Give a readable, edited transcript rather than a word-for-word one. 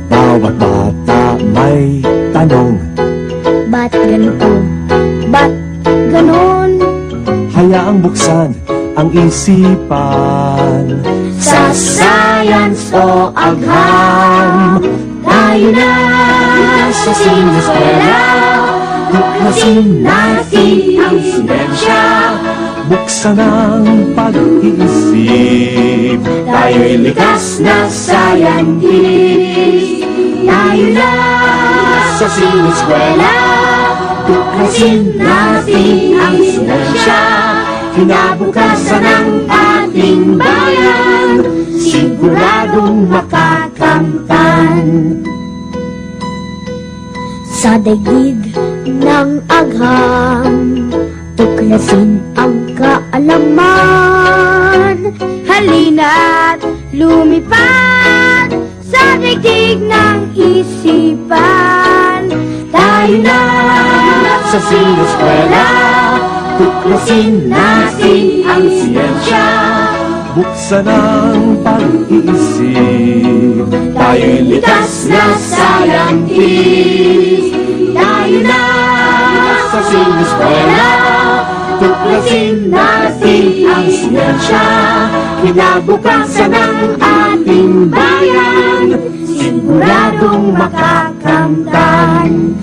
Bawat bata may tanong, Ba't ganito? Ba't ganon? hayaang buksan ang isipan. Sa science o agham, tayo na sa siniskwela. Tuklasin natin ang siyensya. Buksan ang pag-iisip, Tayo'y likas na scientist. Tayo na sa siniskwela. Tuklasin natin ang siyensya. Kinabukasan ng ating bayan, siguradong makakamtan. Sa daigdig ng agham, tuklasin ang kaalaman. Halina't lumipad sa daigdig ng isipan. Tayo na sa siniskwela. Tuklasin natin ang siyensya. buksan ang pag-iisip. Tayo'y likas na scientist. Tayo na sa siniskwela. Tuklasin natin ang siyensya. Kinabukasan ng ating bayan, siguradong makakamtan.